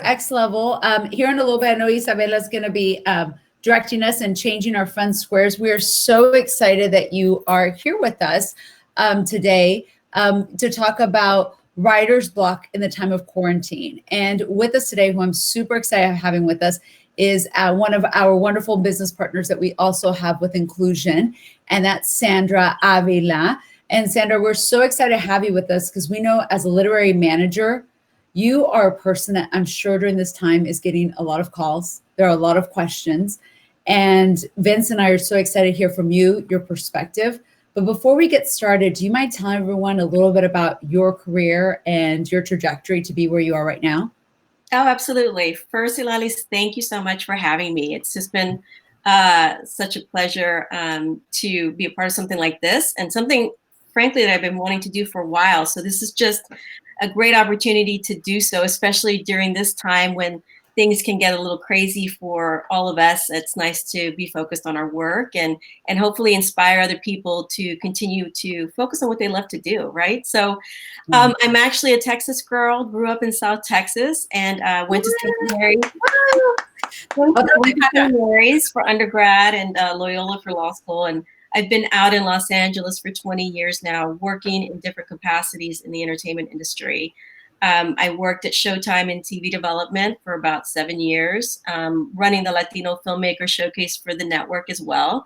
X level. Here in a little bit, I know Isabella is going to be directing us and changing our fun squares. We are so excited that you are here with us today to talk about writer's block in the time of quarantine. And with us today, who I'm super excited having with us, is one of our wonderful business partners that we also have with Inclusion, and that's Sandra Avila. And Sandra, we're so excited to have you with us because we know as a literary manager, you are a person that I'm sure during this time is getting a lot of calls. There are a lot of questions. And Vince and I are so excited to hear from you, your perspective. But before we get started, do you mind telling everyone a little bit about your career and your trajectory to be where you are right now? Oh, absolutely. First, Ilalis, thank you so much for having me. It's just been such a pleasure to be a part of something like this, and something, frankly, that I've been wanting to do for a while. So this is just a great opportunity to do so, especially during this time when things can get a little crazy for all of us. It's nice to be focused on our work and hopefully inspire other people to continue to focus on what they love to do, right? So I'm actually a Texas girl, grew up in South Texas, and went to St. Mary's for undergrad and Loyola for law school. And I've been out in Los Angeles for 20 years now, working in different capacities in the entertainment industry. I worked at Showtime in TV development for about 7 years, running the Latino Filmmaker Showcase for the network as well.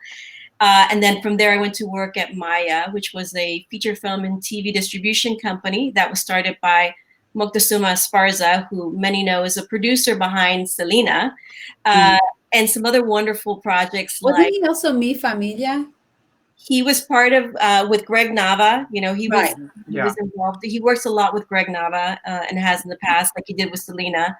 And then from there, I went to work at Maya, which was a feature film and TV distribution company that was started by Moctezuma Esparza, who many know is a producer behind Selena, and some other wonderful projects. Wasn't he also Mi Familia? He was part of with Greg Nava. You know, he was involved. He works a lot with Greg Nava and has in the past, like he did with Selena.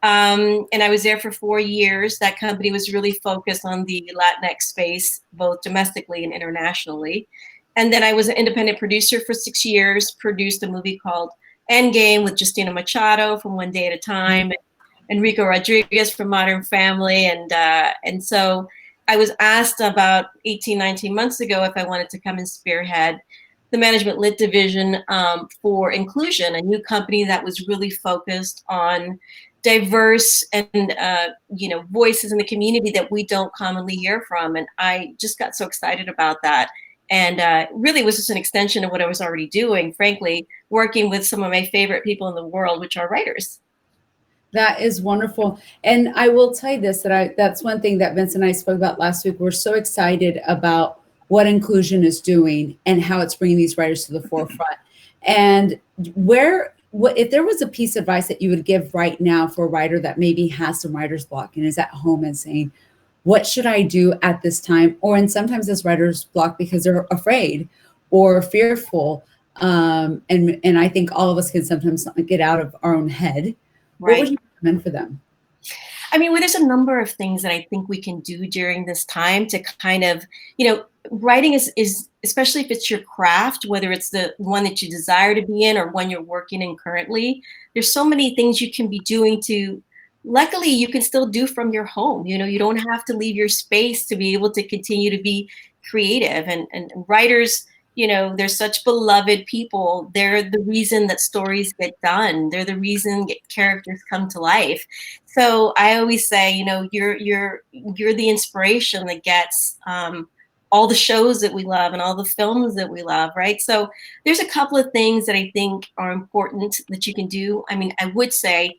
And I was there for 4 years. That company was really focused on the Latinx space, both domestically and internationally. And then I was an independent producer for 6 years, produced a movie called Endgame with Justina Machado from One Day at a Time, and Enrico Rodriguez from Modern Family. And so I was asked about 18, 19 months ago if I wanted to come and spearhead the management lit division for Inclusion, a new company that was really focused on diverse and voices in the community that we don't commonly hear from. And I just got so excited about that. And really was just an extension of what I was already doing, frankly, working with some of my favorite people in the world, which are writers. That is wonderful. And I will tell you this, that's one thing that Vince and I spoke about last week. We're so excited about what Inclusion is doing and how it's bringing these writers to the forefront. And if there was a piece of advice that you would give right now for a writer that maybe has some writer's block and is at home and saying, what should I do at this time? Or and sometimes this writer's block because they're afraid or fearful. And I think all of us can sometimes get out of our own head. Right. What would you recommend for them? I mean, well, there's a number of things that I think we can do during this time to kind of, writing is especially if it's your craft, whether it's the one that you desire to be in or one you're working in currently, there's so many things you can be doing luckily you can still do from your home. You don't have to leave your space to be able to continue to be creative and writers. They're such beloved people. They're the reason that stories get done. They're the reason characters come to life. So I always say, you're the inspiration that gets all the shows that we love and all the films that we love, right? So there's a couple of things that I think are important that you can do. I mean, I would say,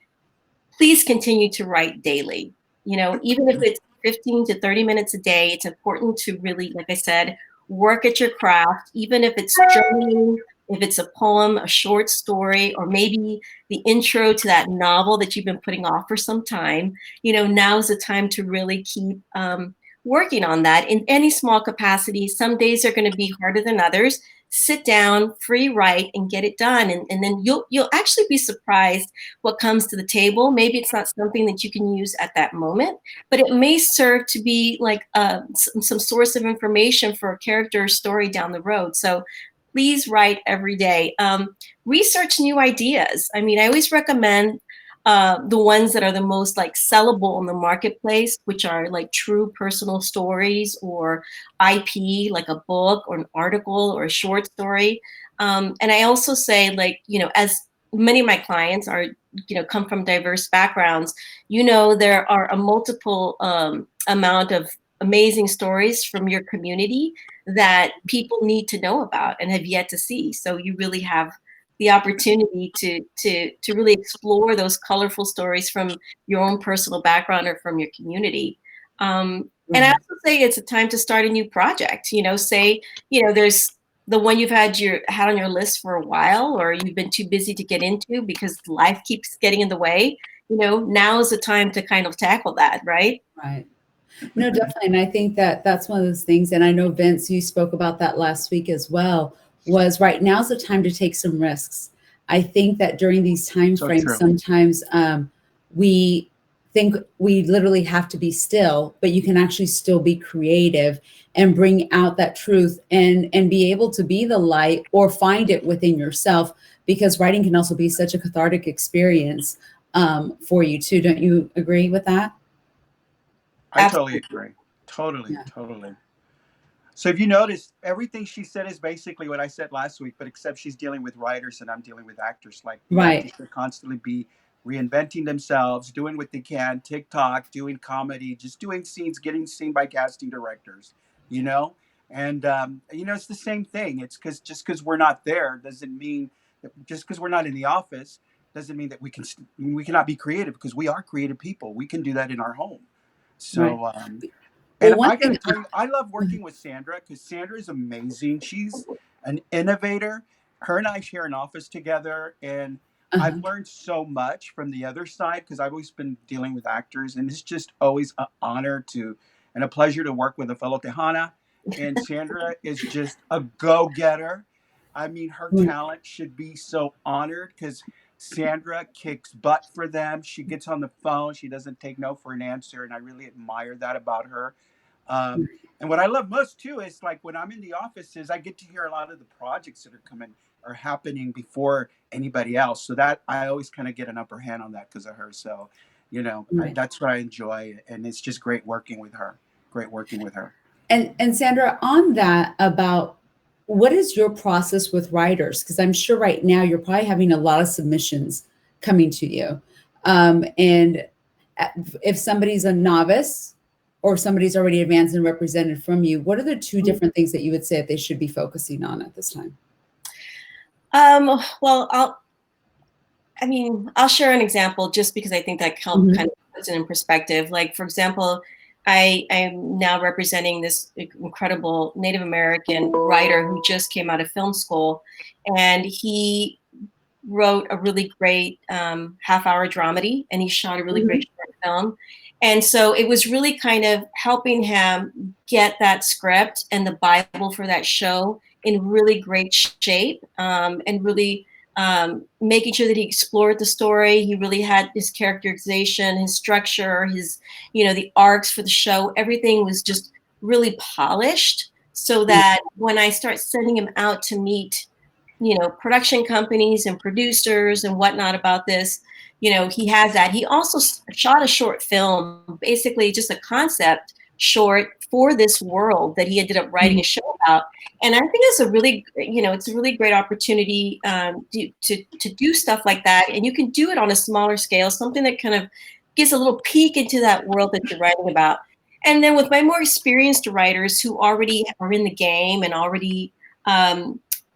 please continue to write daily. Even if it's 15 to 30 minutes a day, it's important to really, like I said, work at your craft, even if it's journaling, if it's a poem, a short story, or maybe the intro to that novel that you've been putting off for some time. Now's the time to really keep working on that in any small capacity. Some days are going to be harder than others. Sit down, free write, and get it done. And then you'll actually be surprised what comes to the table. Maybe it's not something that you can use at that moment, but it may serve to be like some source of information for a character or story down the road. So please write every day. Research new ideas. I mean, I always recommend the ones that are the most like sellable in the marketplace, which are like true personal stories or IP, like a book or an article or a short story. And I also say, like, as many of my clients are come from diverse backgrounds, there are a multiple amount of amazing stories from your community that people need to know about and have yet to see. So you really have the opportunity to really explore those colorful stories from your own personal background or from your community. And I also say it's a time to start a new project. Say, there's the one you've had on your list for a while, or you've been too busy to get into because life keeps getting in the way. Now is the time to kind of tackle that, right? Right. No, definitely. And I think that that's one of those things. And I know, Vince, you spoke about that last week as well, was right now's the time to take some risks. I think that during these time frames, true. sometimes we think we literally have to be still, but you can actually still be creative and bring out that truth and be able to be the light or find it within yourself, because writing can also be such a cathartic experience for you too. Don't you agree with that? I totally agree. Totally. So if you notice, everything she said is basically what I said last week, but except she's dealing with writers and I'm dealing with actors. Like the actors should constantly be reinventing themselves, doing what they can, TikTok, doing comedy, just doing scenes, getting seen by casting directors, And, it's the same thing. It's just because we're not there doesn't mean that just because we're not in the office doesn't mean that we cannot be creative, because we are creative people. We can do that in our home. So, and I got to tell you, I love working with Sandra because Sandra is amazing. She's an innovator. Her and I share an office together, and I've learned so much from the other side because I've always been dealing with actors, and it's just always an honor and a pleasure to work with a fellow Tejana. And Sandra is just a go-getter. I mean, her talent should be so honored because Sandra kicks butt for them. She gets on the phone. She doesn't take no for an answer. And I really admire that about her. And what I love most too is like when I'm in the offices, I get to hear a lot of the projects that are happening before anybody else. So that I always kind of get an upper hand on that because of her. So, that's what I enjoy. And it's just great working with her. And Sandra, on that, about what is your process with writers? Because I'm sure right now you're probably having a lot of submissions coming to you. And if somebody's a novice or somebody's already advanced and represented from you, what are the two different things that you would say that they should be focusing on at this time? Well, I'll share an example just because I think that kind of puts it in perspective. Like, for example, I am now representing this incredible Native American writer who just came out of film school, and he wrote a really great half-hour dramedy, and he shot a really great short film. And so it was really kind of helping him get that script and the Bible for that show in really great shape, and really making sure that he explored the story. He really had his characterization, his structure, his, the arcs for the show. Everything was just really polished so that when I start sending him out to meet, production companies and producers and whatnot about this, he has that. He also shot a short film, basically just a concept short for this world that he ended up writing a show about. And I think it's a really, it's a really great opportunity to do stuff like that. And you can do it on a smaller scale, something that kind of gives a little peek into that world that you're writing about. And then with my more experienced writers who already are in the game and already,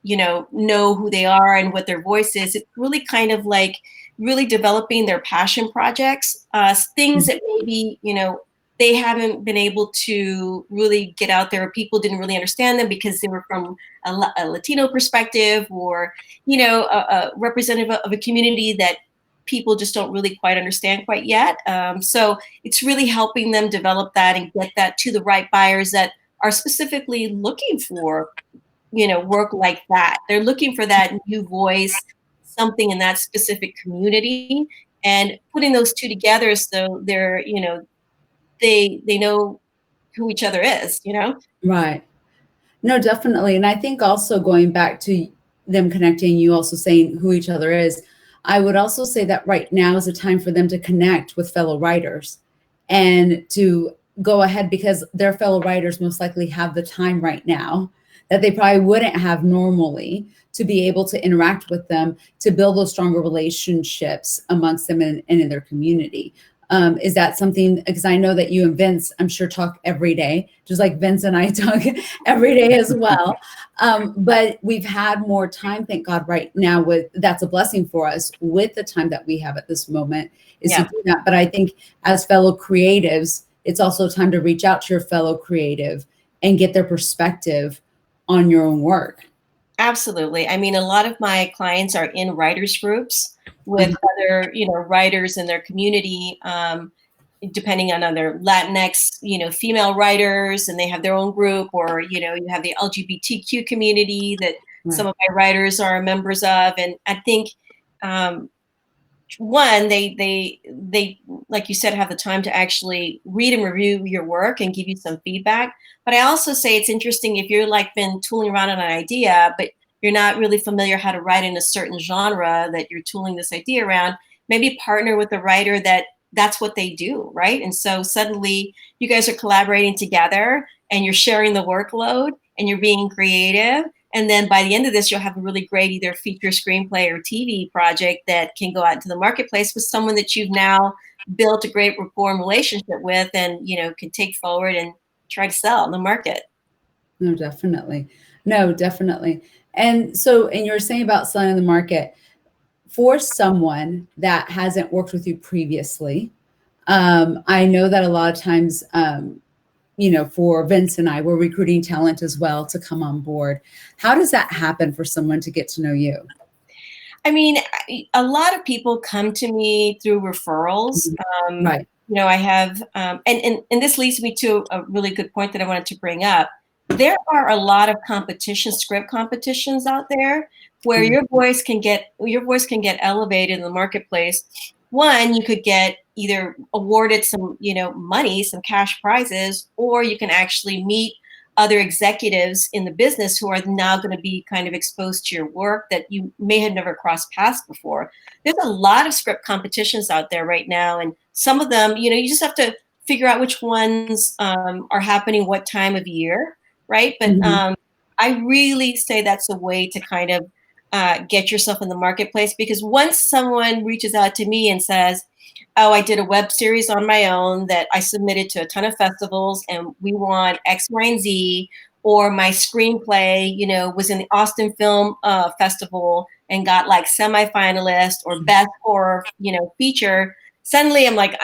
know who they are and what their voice is, it's really kind of like really developing their passion projects, things that maybe, they haven't been able to really get out there. People didn't really understand them because they were from a Latino perspective, or, a representative of a community that people just don't really quite understand quite yet. So it's really helping them develop that and get that to the right buyers that are specifically looking for, work like that. They're looking for that new voice, something in that specific community, and putting those two together so they're, they know who each other is, Right. No, definitely. And I think also going back to them connecting, you also saying who each other is, I would also say that right now is a time for them to connect with fellow writers and to go ahead, because their fellow writers most likely have the time right now that they probably wouldn't have normally to be able to interact with them, to build those stronger relationships amongst them and in their community. Is that something, because I know that you and Vince, I'm sure, talk every day, just like Vince and I talk every day as well. But we've had more time, thank God, right now. That's a blessing for us with the time that we have at this moment is to do that. But I think as fellow creatives, it's also time to reach out to your fellow creative and get their perspective on your own work. Absolutely. I mean, a lot of my clients are in writers groups with other, writers in their community, depending on other Latinx, female writers, and they have their own group, or, you have the LGBTQ community that some of my writers are members of. And I think, one, they like you said, have the time to actually read and review your work and give you some feedback. But I also say it's interesting if you're like been tooling around on an idea, but you're not really familiar how to write in a certain genre that you're tooling this idea around, maybe partner with a writer that's what they do, right? And so suddenly you guys are collaborating together and you're sharing the workload and you're being creative. And then by the end of this, you'll have a really great either feature, screenplay, or TV project that can go out into the marketplace with someone that you've now built a great rapport and relationship with, and can take forward and try to sell in the market. No, definitely. And so, and you were saying about selling in the market for someone that hasn't worked with you previously. I know that a lot of times, for Vince and I, we're recruiting talent as well to come on board. How does that happen for someone to get to know you? I mean, a lot of people come to me through referrals. Right. I have, and this leads me to a really good point that I wanted to bring up. There are a lot of script competitions out there where your voice can get elevated in the marketplace. One, you could get either awarded some, money, some cash prizes, or you can actually meet other executives in the business who are now going to be kind of exposed to your work that you may have never crossed paths before. There's a lot of script competitions out there right now. And some of them, you just have to figure out which ones are happening what time of year, right? But I really say that's a way to kind of get yourself in the marketplace, because once someone reaches out to me and says, oh, I did a web series on my own that I submitted to a ton of festivals and we want X, Y, and Z, or my screenplay, was in the Austin Film Festival and got like semifinalist or best horror, feature. Suddenly I'm like,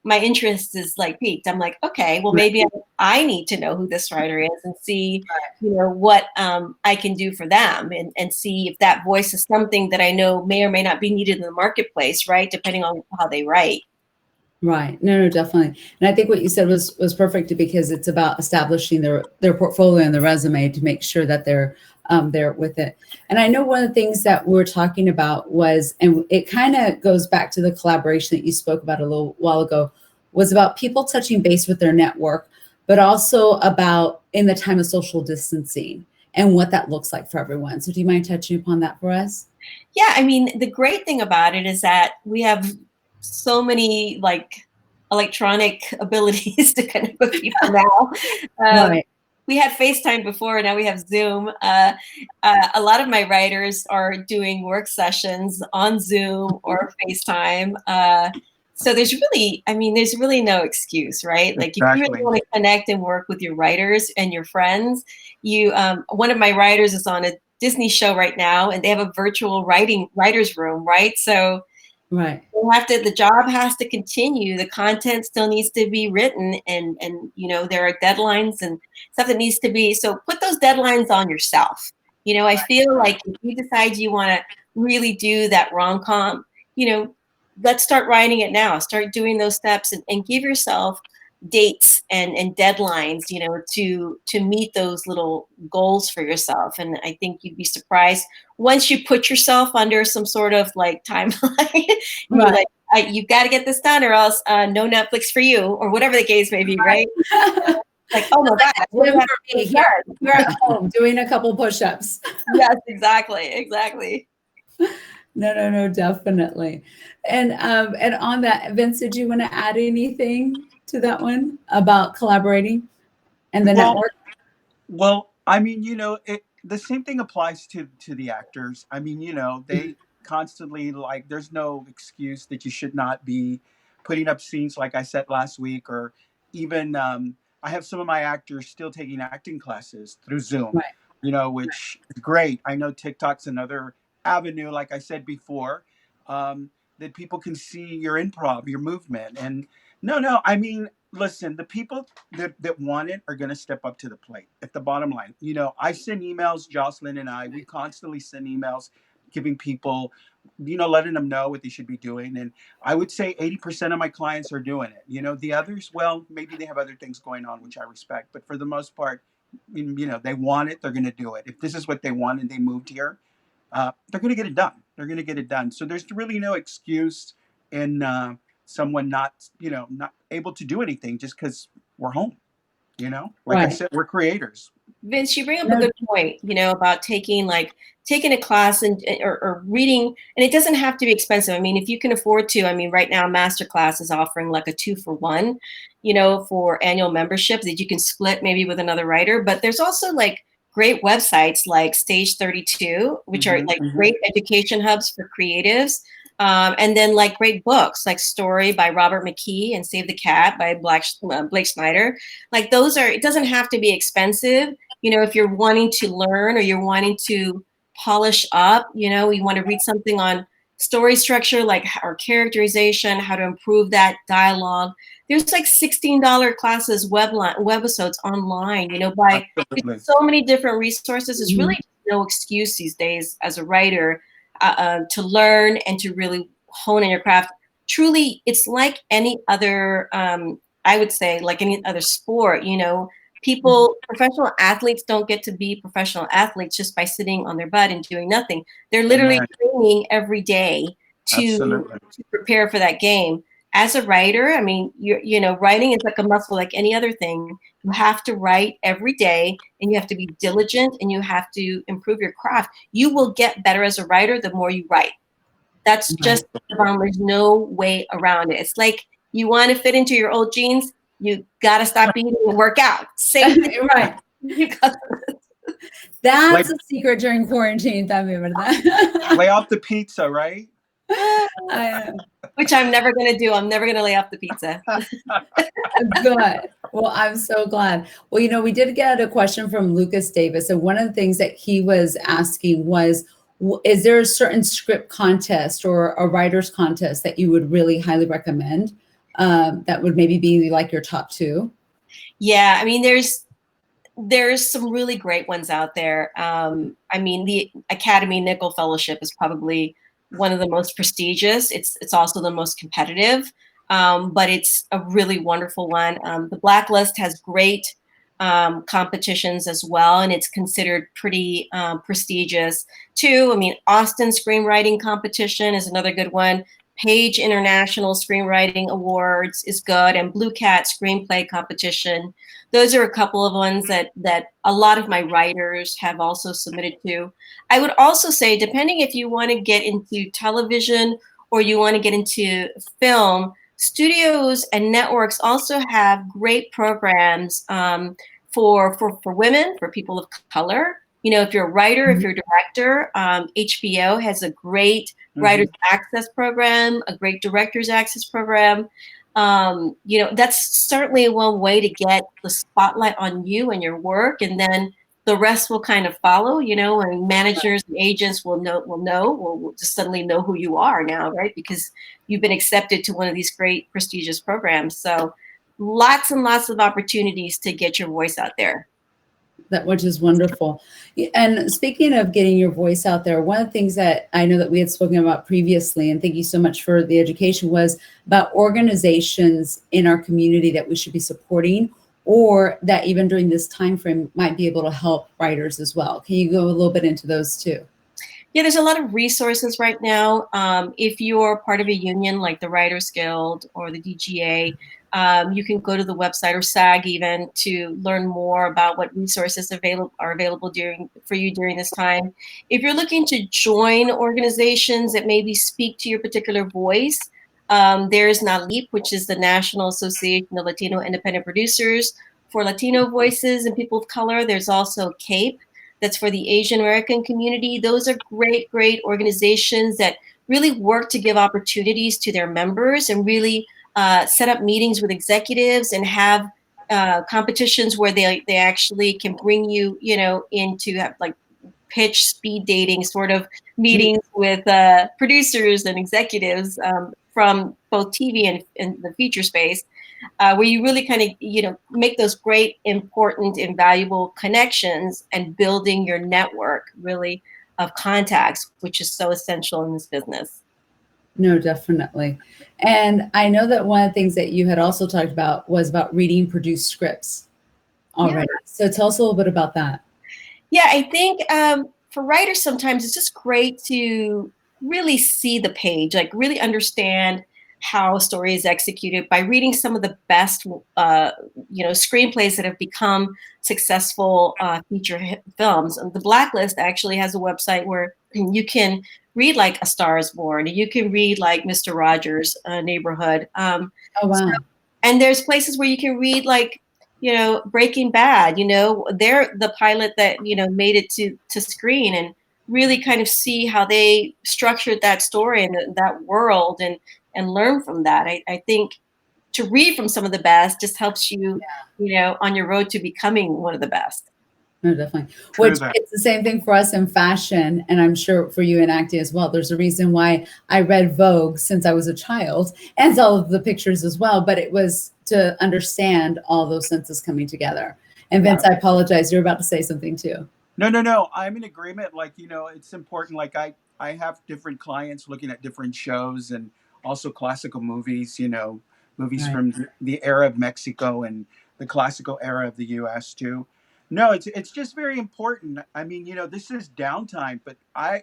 my interest is like piqued. I'm like, okay, well, maybe I need to know who this writer is and see, what I can do for them, and see if that voice is something that I know may or may not be needed in the marketplace, right? Depending on how they write. Right. No, definitely. And I think what you said was perfect, because it's about establishing their portfolio and their resume to make sure that they're there with it. And I know one of the things that we're talking about was, and it kind of goes back to the collaboration that you spoke about a little while ago, was about people touching base with their network, but also about in the time of social distancing and what that looks like for everyone. So do you mind touching upon that for us? Yeah. I mean, the great thing about it is that we have so many like electronic abilities to connect with people now. Right. We had FaceTime before, now we have Zoom. A lot of my writers are doing work sessions on Zoom or FaceTime. So there's really no excuse, right? Like if you really want to connect and work with your writers and your friends, one of my writers is on a Disney show right now, and they have a virtual writer's room, right? So right. The job has to continue. The content still needs to be written, and there are deadlines and stuff that needs to be. So put those deadlines on yourself. I feel like if you decide you want to really do that rom-com, let's start writing it now. Start doing those steps and give yourself dates and deadlines, to meet those little goals for yourself. And I think you'd be surprised once you put yourself under some sort of like timeline. Right. Like, you've got to get this done, or else no Netflix for you, or whatever the case may be, right? Like, oh my God, for me here. We're at home doing a couple push-ups. Yes, exactly. No, definitely. And on that, Vince, did you want to add anything to that one about collaborating and the network? Well, I mean, the same thing applies to the actors. I mean, they constantly, like, there's no excuse that you should not be putting up scenes, like I said last week, or even I have some of my actors still taking acting classes through Zoom, Right. which is great. I know TikTok's another avenue, like I said before, that people can see your improv, your movement. And no, I mean, listen, the people that want it are going to step up to the plate at the bottom line. I send emails, Jocelyn and I, we constantly send emails giving people, letting them know what they should be doing. And I would say 80% of my clients are doing it. The others, well, maybe they have other things going on, which I respect. But for the most part, they want it, they're going to do it. If this is what they want and they moved here, they're going to get it done. They're going to get it done. So there's really no excuse in someone not able to do anything just because we're home. Like I said, we're creators. Vince, you bring up a good point, about taking a class or reading, and it doesn't have to be expensive. I mean, if you can afford to, I mean, right now Masterclass is offering like a 2-for-1, for annual memberships that you can split maybe with another writer. But there's also like great websites like Stage 32, which are like great education hubs for creatives. And then like great books like Story by Robert McKee and Save the Cat by Blake Snyder. Like those it doesn't have to be expensive. If you're wanting to learn or you're wanting to polish up, you want to read something on story structure, or characterization, how to improve that dialogue. There's like $16 classes, webisodes online, by so many different resources. There's really no excuse these days as a writer to learn and to really hone in your craft. Truly, it's like any other, I would say, like any other sport, professional athletes don't get to be professional athletes just by sitting on their butt and doing nothing. They're literally training every day to prepare for that game. As a writer, I mean, writing is like a muscle, like any other thing. You have to write every day, and you have to be diligent, and you have to improve your craft. You will get better as a writer the more you write. That's just there's no way around it. It's like you want to fit into your old jeans, you got to stop eating and work out. Same thing, right? That's a secret during quarantine. Lay off the pizza, right? Which I'm never going to do. I'm never going to lay off the pizza. Good. Well, I'm so glad. Well, we did get a question from Lucas Davis. And one of the things that he was asking was, is there a certain script contest or a writer's contest that you would really highly recommend that would maybe be like your top 2? Yeah, I mean, there's some really great ones out there. I mean, the Academy Nichol Fellowship is probably one of the most prestigious. It's also the most competitive, but it's a really wonderful one. The Blacklist has great competitions as well, and it's considered pretty prestigious too. I mean, Austin Screenwriting Competition is another good one. Page International Screenwriting Awards is good, and Blue Cat Screenplay Competition. Those are a couple of ones that a lot of my writers have also submitted to. I would also say, depending if you want to get into television or you want to get into film, studios and networks also have great programs for women, for people of color. If you're a writer, if you're a director, HBO has a great Writers Access program, a great Directors Access program. That's certainly one way to get the spotlight on you and your work, and then the rest will kind of follow, and managers and agents will just suddenly know who you are now, right? Because you've been accepted to one of these great prestigious programs. So lots and lots of opportunities to get your voice out there. Which is wonderful. And speaking of getting your voice out there, one of the things that I know that we had spoken about previously, and thank you so much for the education, was about organizations in our community that we should be supporting, or that even during this time frame might be able to help writers as well. Can you go a little bit into those too? Yeah, there's a lot of resources right now. If you're part of a union like the Writers Guild or the DGA, you can go to the website, or SAG even, to learn more about what resources are available for you during this time. If you're looking to join organizations that maybe speak to your particular voice, there's NALIP, which is the National Association of Latino Independent Producers for Latino Voices and People of Color. There's also CAPE, that's for the Asian American community. Those are great, great organizations that really work to give opportunities to their members and really set up meetings with executives and have competitions where they actually can bring you, into have like pitch speed dating sort of meetings with producers and executives from both TV and the feature space, where you really kind of, make those great, important, invaluable connections and building your network really of contacts, which is so essential in this business. No, definitely. And I know that one of the things that you had also talked about was about reading produced scripts already. Yeah. So tell us a little bit about that. Yeah, I think for writers, sometimes it's just great to really see the page, like really understand how a story is executed by reading some of the best, screenplays that have become successful feature films. And The Blacklist actually has a website where you can read like A Star Is Born, you can read like Mr. Rogers' Neighborhood. Oh, wow. And there's places where you can read like, Breaking Bad, they're the pilot that, made it to screen, and really kind of see how they structured that story and that world and learn from that. I think to read from some of the best just helps you, on your road to becoming one of the best. No, definitely. Which it's the same thing for us in fashion, and I'm sure for you in acting as well. There's a reason why I read Vogue since I was a child, and all of the pictures as well, but it was to understand all those senses coming together. And Vince, I apologize. You're about to say something too. No. I'm in agreement. Like, it's important. Like I have different clients looking at different shows and also classical movies, movies from the era of Mexico and the classical era of the US too. No, it's just very important. I mean, this is downtime, but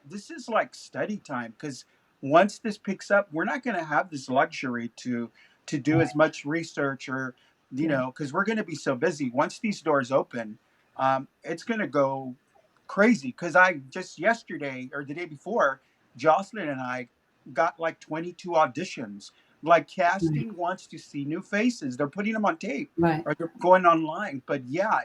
this is like study time, because once this picks up, we're not going to have this luxury to do as much research or, because we're going to be so busy. Once these doors open, it's going to go crazy. Because I just yesterday or the day before, Jocelyn and I got like 22 auditions. Like casting wants to see new faces. They're putting them on tape or they're going online. But yeah,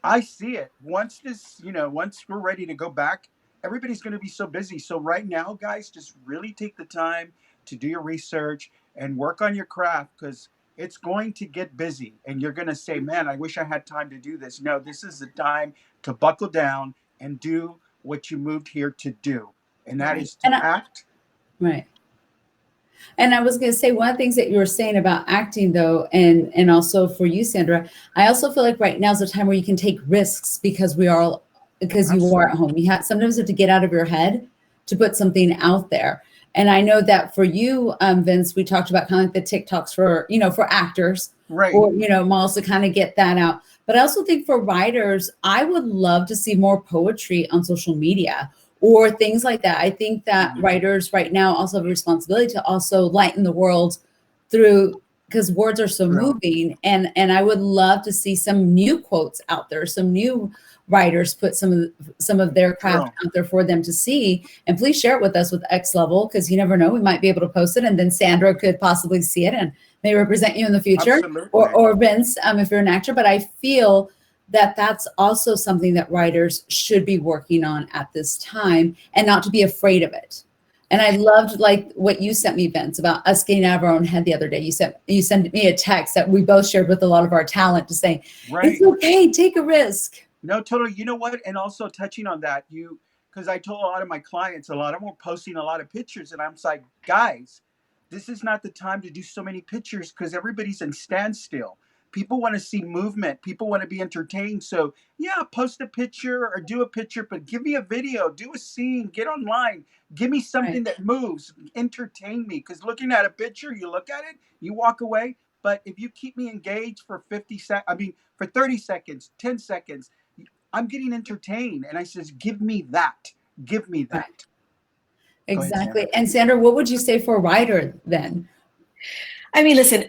I see it. Once once we're ready to go back, everybody's going to be so busy. So right now, guys, just really take the time to do your research and work on your craft, because it's going to get busy and you're going to say, man, I wish I had time to do this. No, this is the time to buckle down and do what you moved here to do. And that is to act. Right. And I was going to say, one of the things that you were saying about acting, though, and also for you, Sandra, I also feel like right now is a time where you can take risks because you are at home. You sometimes have to get out of your head to put something out there. And I know that for you, Vince, we talked about kind of like the TikToks for actors, or, models to kind of get that out. But I also think for writers, I would love to see more poetry on social media or things like that. I think that writers right now also have a responsibility to also lighten the world through, because words are so moving. And I would love to see some new quotes out there, some new writers put some of their craft out there for them to see. And please share it with us with X Level, because you never know, we might be able to post it, and then Sandra could possibly see it and may represent you in the future. Absolutely. or Vince, if you're an actor. But I feel that that's also something that writers should be working on at this time, and not to be afraid of it. And I loved like what you sent me, Vince, about us getting out of our own head the other day. You sent me a text that we both shared with a lot of our talent to say, it's okay, take a risk. No, totally. You know what? And also touching on that, because I told a lot of my clients, a lot of them were posting a lot of pictures, and I'm like, guys, this is not the time to do so many pictures, because everybody's in standstill. People want to see movement. People want to be entertained. So yeah, post a picture or do a picture, but give me a video, do a scene, get online, give me something that moves, entertain me. Because looking at a picture, you look at it, you walk away. But if you keep me engaged for 30 seconds, 10 seconds, I'm getting entertained. And I says, give me that. Give me that. Right. Exactly. Ahead, and Sandra, what would you say for a writer then? I mean, listen,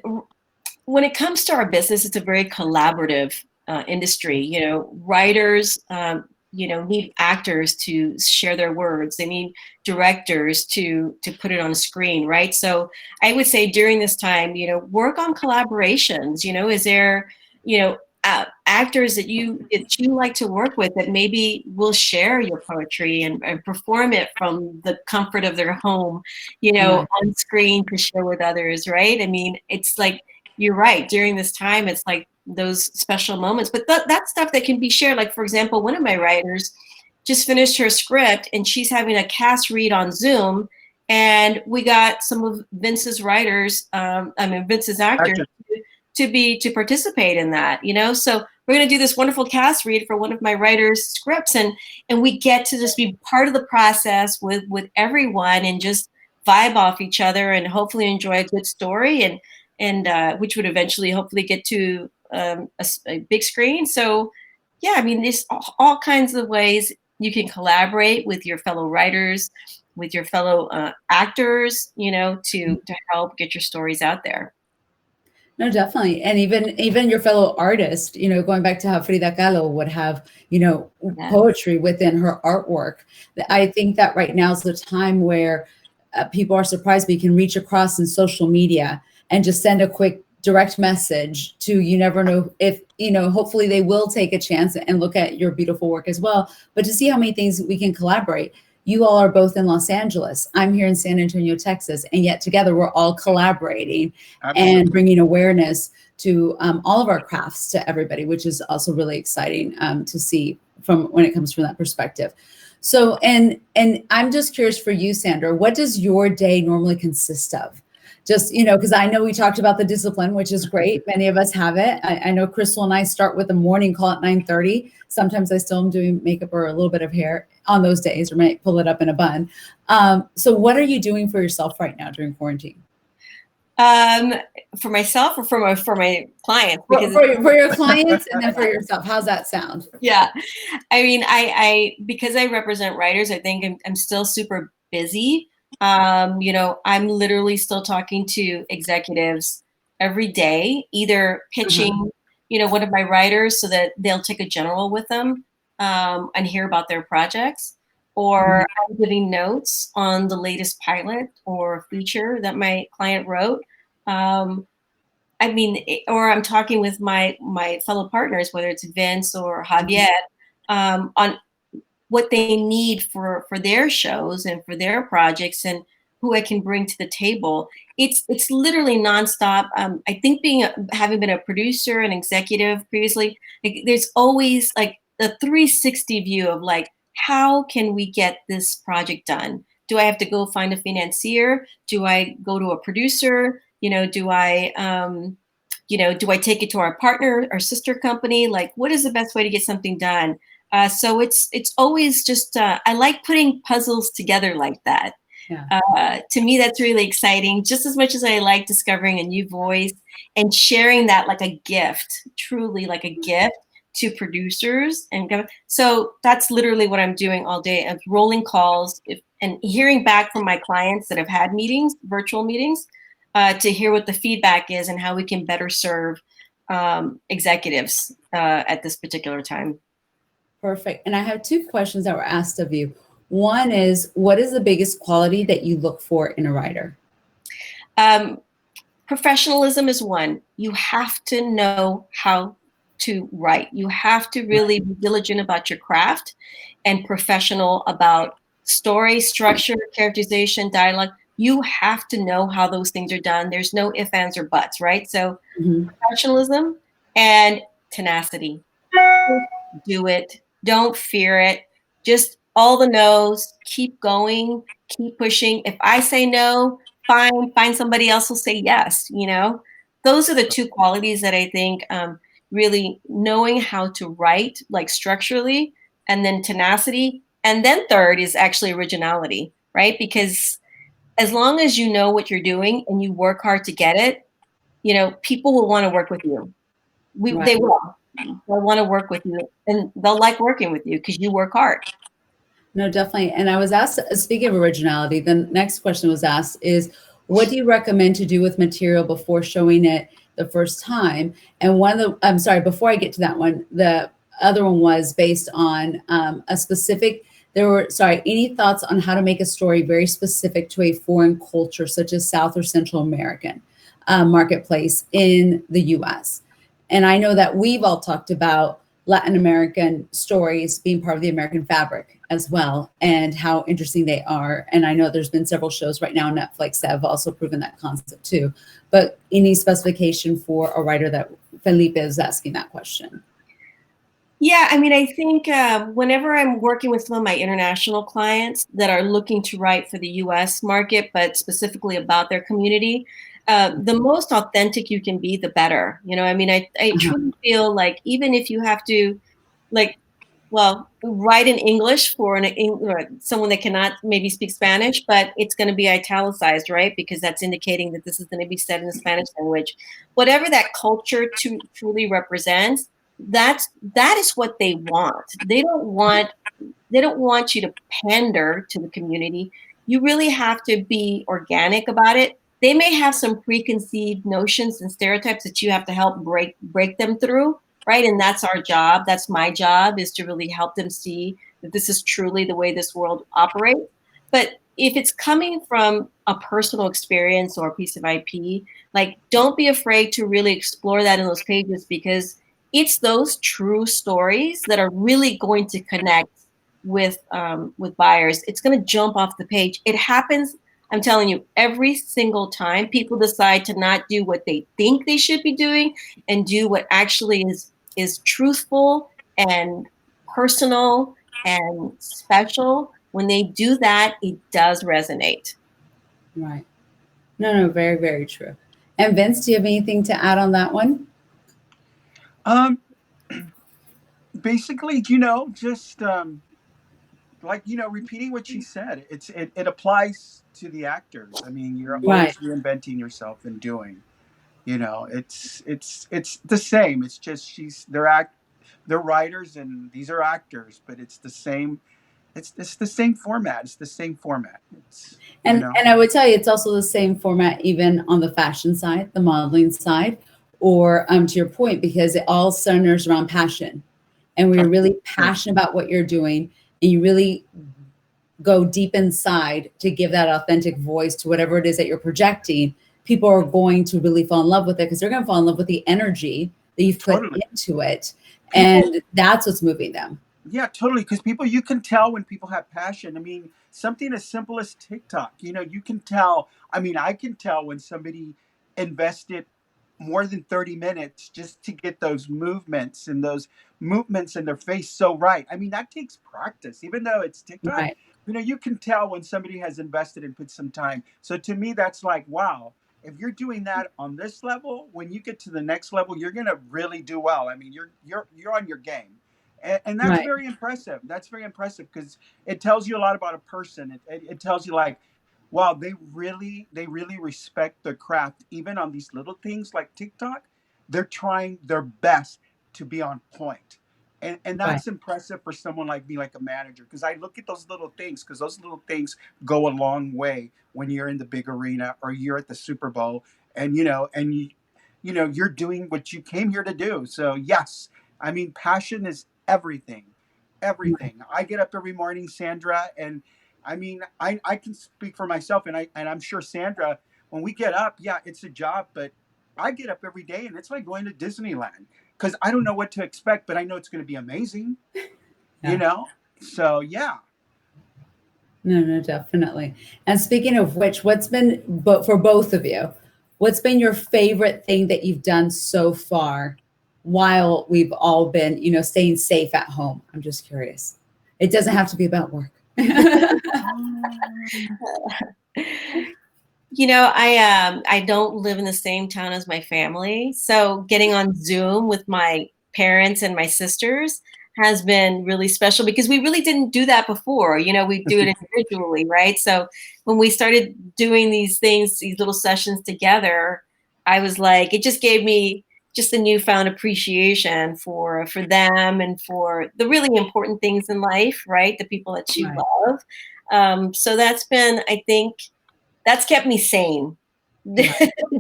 when it comes to our business, it's a very collaborative industry. Writers, need actors to share their words. They need directors to put it on a screen, right? So I would say during this time, work on collaborations. Is there, actors that you like to work with that maybe will share your poetry and perform it from the comfort of their home, on screen to share with others, right? I mean, it's like, you're right. During this time, it's like those special moments, but that stuff that can be shared. Like, for example, one of my writers just finished her script and she's having a cast read on Zoom. And we got some of Vince's writers, Vince's actors to participate in that, So we're going to do this wonderful cast read for one of my writers' scripts. And we get to just be part of the process with everyone and just vibe off each other and hopefully enjoy a good story and which would eventually hopefully get to a big screen. So yeah, I mean, there's all kinds of ways you can collaborate with your fellow writers, with your fellow actors, to help get your stories out there. No, definitely. And even your fellow artist, going back to how Frida Kahlo would have, poetry within her artwork. I think that right now is the time where people are surprised we can reach across in social media and just send a quick direct message to, you never know if, hopefully they will take a chance and look at your beautiful work as well, but to see how many things we can collaborate. You all are both in Los Angeles. I'm here in San Antonio, Texas, and yet together we're all collaborating and bringing awareness to all of our crafts to everybody, which is also really exciting to see from when it comes from that perspective. So, and I'm just curious for you, Sandra, what does your day normally consist of? Just, because I know we talked about the discipline, which is great. Many of us have it. I know Crystal and I start with a morning call at 9:30. Sometimes I still am doing makeup or a little bit of hair on those days, or might pull it up in a bun. So what are you doing for yourself right now during quarantine? For myself or for my clients? Because for your clients and then for yourself. How's that sound? Yeah. I mean, I because I represent writers, I think I'm still super busy. I'm literally still talking to executives every day, either pitching, one of my writers so that they'll take a general with them and hear about their projects, or I'm giving notes on the latest pilot or feature that my client wrote. Or I'm talking with my fellow partners, whether it's Vince or Javier, on what they need for their shows and for their projects and who I can bring to the table. It's literally nonstop. I think having been a producer and executive previously, there's always like a 360 view of like, how can we get this project done? Do I have to go find a financier? Do I go to a producer? Do I take it to our partner, our sister company? Like, what is the best way to get something done? So it's always just, I like putting puzzles together like that. Yeah. To me, that's really exciting, just as much as I like discovering a new voice and sharing that like a gift, truly like a gift to producers. And so that's literally what I'm doing all day, of rolling calls and hearing back from my clients that have had meetings, virtual meetings, to hear what the feedback is and how we can better serve executives at this particular time. Perfect. And I have two questions that were asked of you. One is, what is the biggest quality that you look for in a writer? Professionalism is one. You have to know how to write. You have to really be diligent about your craft and professional about story, structure, characterization, dialogue. You have to know how those things are done. There's no ifs, ands, or buts, right? So professionalism and tenacity. Do it. Don't fear it. Just all the no's. Keep going. Keep pushing. If I say no, fine. Find somebody else who'll say yes. Those are the two qualities that I think really knowing how to write, like structurally, and then tenacity. And then third is actually originality, right? Because as long as you know what you're doing and you work hard to get it, people will want to work with you. They will. They'll want to work with you, and they'll like working with you because you work hard. No, definitely. And I was asked, speaking of originality, the next question was asked is, what do you recommend to do with material before showing it the first time? And before I get to that one, the other one was based on a specific, any thoughts on how to make a story very specific to a foreign culture, such as South or Central American marketplace in the US? And I know that we've all talked about Latin American stories being part of the American fabric as well, and how interesting they are. And I know there's been several shows right now on Netflix that have also proven that concept too. But any specification for a writer that Felipe is asking that question? Yeah, I mean, I think whenever I'm working with some of my international clients that are looking to write for the US market, but specifically about their community, the most authentic you can be, the better. You know, I mean, I truly feel like even if you have to, like, well, write in English for or someone that cannot maybe speak Spanish, but it's going to be italicized, right? Because that's indicating that this is going to be said in the Spanish language. Whatever that culture truly represents, that is what they want. They don't want you to pander to the community. You really have to be organic about it. They may have some preconceived notions and stereotypes that you have to help break them through, right? And that's our job. That's my job, is to really help them see that this is truly the way this world operates. But if it's coming from a personal experience or a piece of IP, like, don't be afraid to really explore that in those pages, because it's those true stories that are really going to connect with buyers. It's going to jump off the page. It happens, I'm telling you, every single time people decide to not do what they think they should be doing and do what actually is truthful and personal and special. When they do that, it does resonate. Right. No, very, very true. And Vince, do you have anything to add on that one? Basically, just like, repeating what she said. It applies to the actors. I mean, you're always reinventing yourself and doing. It's the same. It's just they're writers and these are actors, but it's the same. It's the same format. It's the same format. And I would tell you, it's also the same format even on the fashion side, the modeling side, or to your point, because it all centers around passion. And we're really passionate about what you're doing, and you really go deep inside to give that authentic voice to whatever it is that you're projecting. People are going to really fall in love with it, because they're going to fall in love with the energy that you've put into it. And that's what's moving them. Yeah, totally. Because you can tell when people have passion. I mean, something as simple as TikTok, you can tell. I mean, I can tell when somebody invested more than 30 minutes just to get those movements in their face so right. I mean, that takes practice, even though it's TikTok. Right. You can tell when somebody has invested and put some time. So to me, that's like, wow, if you're doing that on this level, when you get to the next level, you're going to really do well. I mean, you're on your game. And that's very impressive. That's very impressive, because it tells you a lot about a person. It tells you, like, wow, they really respect the craft. Even on these little things like TikTok, they're trying their best to be on point. And that's impressive for someone like me, like a manager, because I look at those little things, because those little things go a long way when you're in the big arena or you're at the Super Bowl, and you're doing what you came here to do. So yes, I mean, passion is everything. I get up every morning, Sandra, and I mean, I can speak for myself, and I'm sure Sandra, when we get up, yeah, it's a job, but I get up every day and it's like going to Disneyland, because I don't know what to expect, but I know it's going to be amazing. So yeah. No, definitely. And speaking of which, but for both of you, what's been your favorite thing that you've done so far while we've all been, staying safe at home? I'm just curious. It doesn't have to be about work. I don't live in the same town as my family, so getting on Zoom with my parents and my sisters has been really special, because we really didn't do that before. We do it individually, right? So when we started doing these things, these little sessions together, I was like, it just gave me just a newfound appreciation for them and for the really important things in life, right? The people that you love. So that's been, I think, that's kept me sane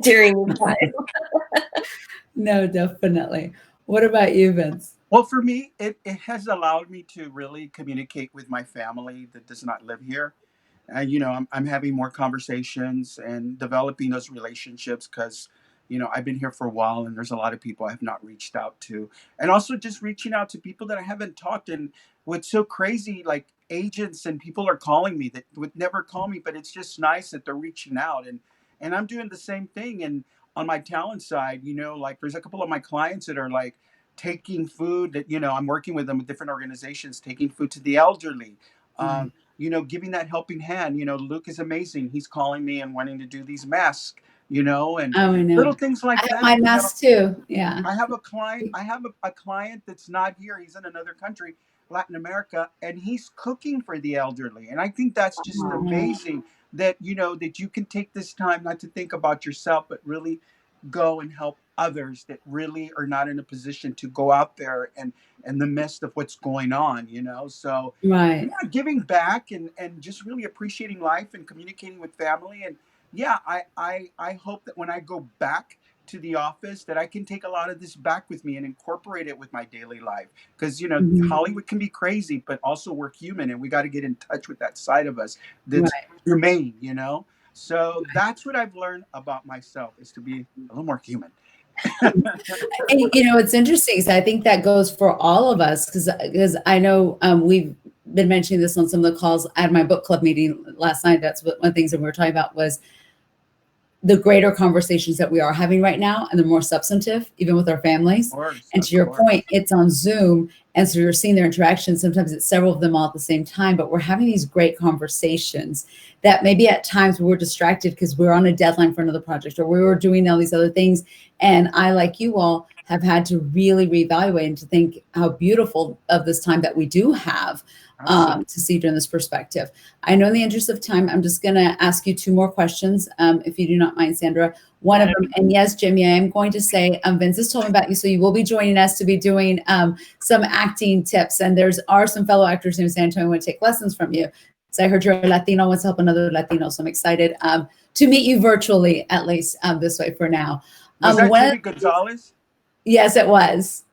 during the time. No, definitely. What about you, Vince? Well, for me, it has allowed me to really communicate with my family that does not live here. And, I'm having more conversations and developing those relationships, because, I've been here for a while, and there's a lot of people I have not reached out to, and also just reaching out to people that I haven't talked. And what's so crazy, like agents and people are calling me that would never call me, but it's just nice that they're reaching out, and I'm doing the same thing. And on my talent side, like there's a couple of my clients that are like taking food that, I'm working with them with different organizations, taking food to the elderly. Giving that helping hand. Luke is amazing. He's calling me and wanting to do these masks, and Oh, I know. little things like I that. have my mask too. Yeah. I have a client. I have a client that's not here. He's in another country, Latin America, and he's cooking for the elderly. And I think that's just amazing that that you can take this time not to think about yourself, but really go and help others that really are not in a position to go out there and in the midst of what's going on. So Right. yeah, giving back and just really appreciating life and communicating with family. And yeah, I hope that when I go back to the office that I can take a lot of this back with me and incorporate it with my daily life. Because, Hollywood can be crazy, but also we're human, and we got to get in touch with that side of us that's humane, So that's what I've learned about myself, is to be a little more human. And, it's interesting because I think that goes for all of us, because I know we've been mentioning this on some of the calls at my book club meeting last night. That's one of the things that we were talking about was the greater conversations that we are having right now, and they're more substantive, even with our families. And to your point, it's on Zoom. And so you're seeing their interactions. Sometimes it's several of them all at the same time, but we're having these great conversations that maybe at times we're distracted because we're on a deadline for another project, or we were doing all these other things. And I, like you all, have had to really reevaluate and to think how beautiful of this time that we do have to see during this perspective. I know in the interest of time, I'm just going to ask you two more questions, if you do not mind, Sandra. One of them, and yes, Jimmy, I am going to say, Vince has told me about you, so you will be joining us to be doing some acting tips. And are some fellow actors in San Antonio who want to take lessons from you. So I heard you're a Latino, wants to help another Latino, so I'm excited to meet you virtually, at least this way for now. Was that Jimmy Gonzalez? Yes, it was.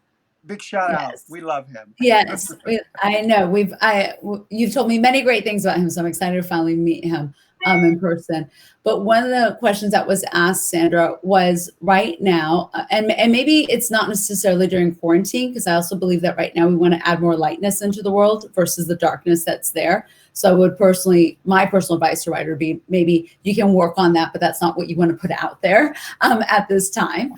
Big shout out. We love him. Yes, I know. You've told me many great things about him, so I'm excited to finally meet him in person. But one of the questions that was asked, Sandra, was right now, and maybe it's not necessarily during quarantine, because I also believe that right now we want to add more lightness into the world versus the darkness that's there. So I would my personal advice to writer would be, maybe you can work on that, but that's not what you want to put out there at this time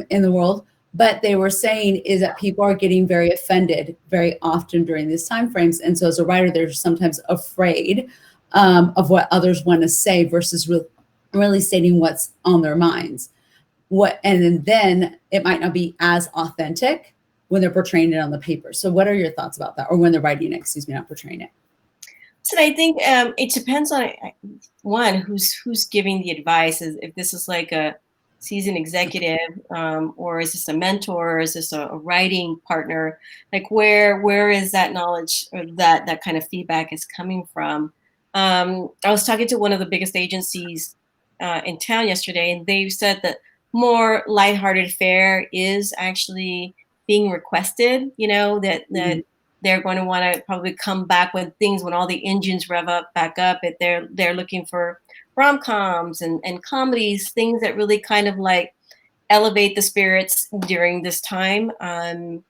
in the world. But they were saying is that people are getting very offended very often during these time frames. And so as a writer, they're sometimes afraid of what others want to say versus really stating what's on their minds. And then it might not be as authentic when they're portraying it on the paper. So what are your thoughts about that? Or when they're writing it, not portraying it. So I think it depends on one, who's giving the advice. If this is like a seasoned executive, or is this a mentor, or is this a writing partner? Like where is that knowledge or that kind of feedback is coming from? I was talking to one of the biggest agencies in town yesterday, and they said that more lighthearted fare is actually being requested, that they're going to want to probably come back when all the engines rev up back up. They're looking for rom-coms and comedies, things that really kind of like elevate the spirits during this time. And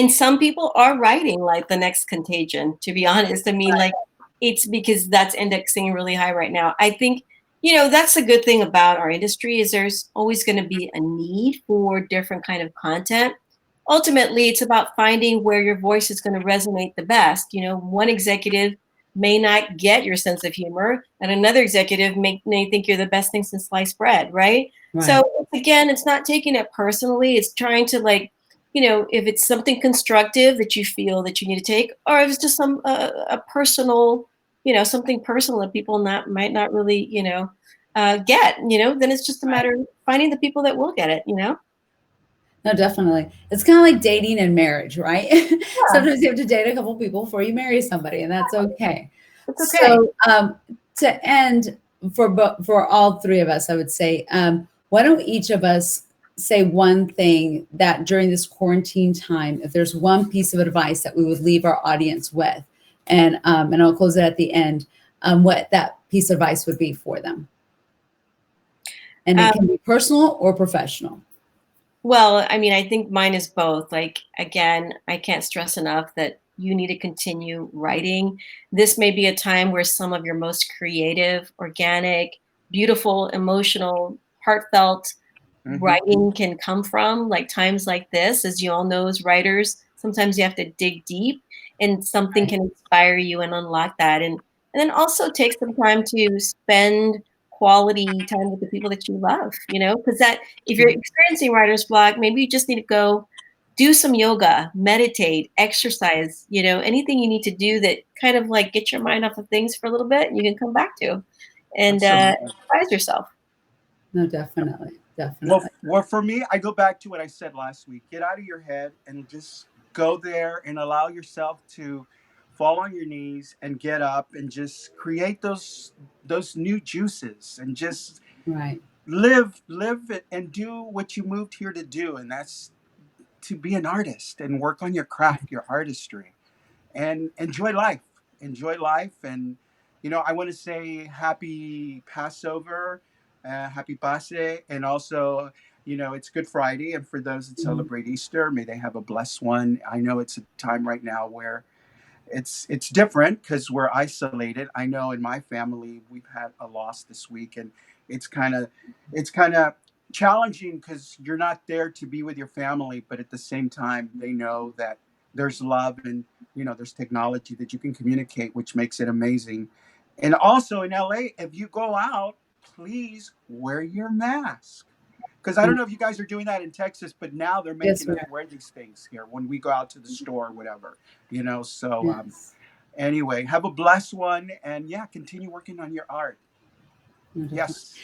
some people are writing like The Next Contagion, to be honest. I mean, like, it's because that's indexing really high right now. I think, that's a good thing about our industry, is there's always going to be a need for different kind of content. Ultimately, it's about finding where your voice is going to resonate the best. One executive may not get your sense of humor, and another executive may think you're the best thing since sliced bread, right? So again, it's not taking it personally. It's trying to if it's something constructive that you feel that you need to take, or if it's just a personal, something personal that people might not really, get, then it's just a matter of finding the people that will get it, No, definitely. It's kind of like dating and marriage, right? Yeah. Sometimes you have to date a couple people before you marry somebody, and that's okay. It's okay. So to end, for all three of us, I would say, why don't each of us say one thing that during this quarantine time, if there's one piece of advice that we would leave our audience with, and I'll close it at the end, what that piece of advice would be for them. And it can be personal or professional. Well, I mean, I think mine is both. Like, again, I can't stress enough that you need to continue writing. This may be a time where some of your most creative, organic, beautiful, emotional, heartfelt writing can come from. Like times like this, as you all know, as writers, sometimes you have to dig deep and something can inspire you and unlock that. And then also take some time to spend quality time with the people that you love, you know, because that if you're experiencing writer's block, maybe you just need to go do some yoga, meditate, exercise, you know, anything you need to do that kind of like get your mind off of things for a little bit and you can come back to and surprise yourself. No, definitely. Definitely. Well, for me, I go back to what I said last week. Get out of your head and just go there and allow yourself to fall on your knees and get up and just create those new juices and just live it and do what you moved here to do, and that's to be an artist and work on your craft, your artistry, and enjoy life. And you know, I want to say happy Passover, happy Passe, and also, you know, it's Good Friday, and for those that celebrate Easter, may they have a blessed one. I know it's a time right now where it's different because we're isolated. I know in my family we've had a loss this week, and it's kind of challenging because you're not there to be with your family, but at the same time they know that there's love and, you know, there's technology that you can communicate, which makes it amazing. And also in LA, if you go out, please wear your mask. Because I don't know if you guys are doing that in Texas, but now they're making us wear these things here when we go out to the store or whatever, you know. So anyway, have a blessed one, and yeah, continue working on your art. Yes.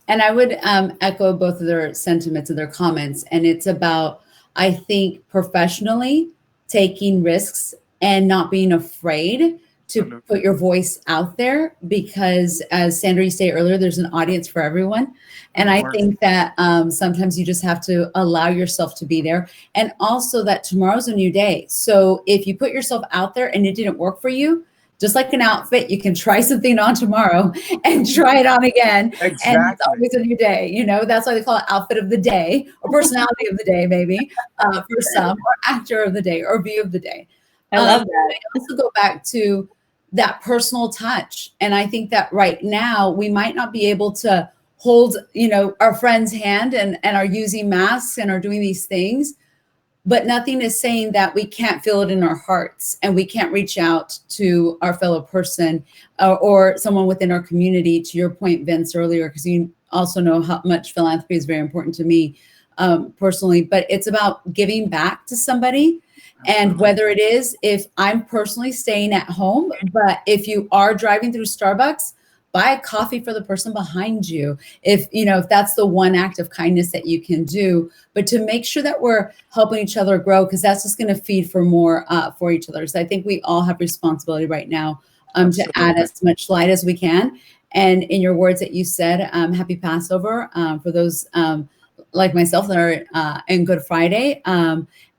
And I would echo both of their sentiments and their comments. And it's about, I think, professionally taking risks and not being afraid to put your voice out there, because as Sandra, you said earlier, there's an audience for everyone. And I think that sometimes you just have to allow yourself to be there, and also that tomorrow's a new day. So if you put yourself out there and it didn't work for you, just like an outfit, you can try something on tomorrow and try it on again. Exactly. And it's always a new day. You know, that's why they call it outfit of the day, or personality of the day, maybe for some, or actor of the day, or view of the day. I love that. I also go back to that personal touch. And I think that right now we might not be able to hold, you know, our friend's hand and are using masks and are doing these things, but nothing is saying that we can't feel it in our hearts and we can't reach out to our fellow person or someone within our community, to your point, Vince, earlier, because you also know how much philanthropy is very important to me personally, but it's about giving back to somebody. And whether it is, if I'm personally staying at home, but if you are driving through Starbucks, buy a coffee for the person behind you. If, you know, if that's the one act of kindness that you can do, but to make sure that we're helping each other grow, because that's just going to feed for more for each other. So I think we all have responsibility right now to add as much light as we can. And in your words that you said, happy Passover for those like myself that are in Good Friday.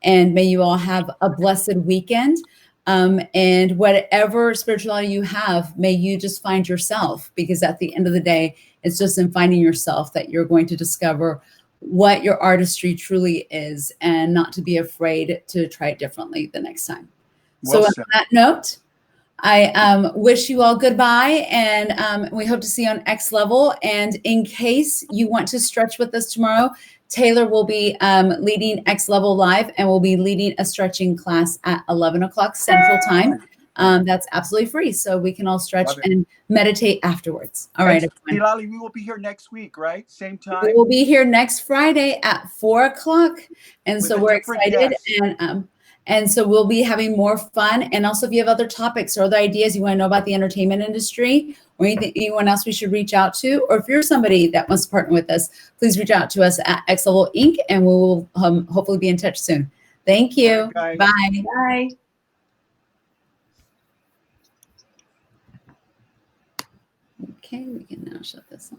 And may you all have a blessed weekend. And whatever spirituality you have, may you just find yourself, because at the end of the day, it's just in finding yourself that you're going to discover what your artistry truly is, and not to be afraid to try it differently the next time. Well, so on that note, I wish you all goodbye, and we hope to see you on X Level. And in case you want to stretch with us tomorrow, Taylor will be leading X Level Live, and will be leading a stretching class at 11 o'clock Central Time. That's absolutely free, so we can all stretch and meditate afterwards. All right, Hilali, we will be here next week, right? Same time? We will be here next Friday at 4 o'clock, and so we're excited. And so we'll be having more fun. And also, if you have other topics or other ideas you want to know about the entertainment industry, or anyone else we should reach out to, or if you're somebody that wants to partner with us, please reach out to us at X Level Inc. and we will hopefully be in touch soon. Thank you. Bye. Bye. Bye. Okay, we can now shut this off.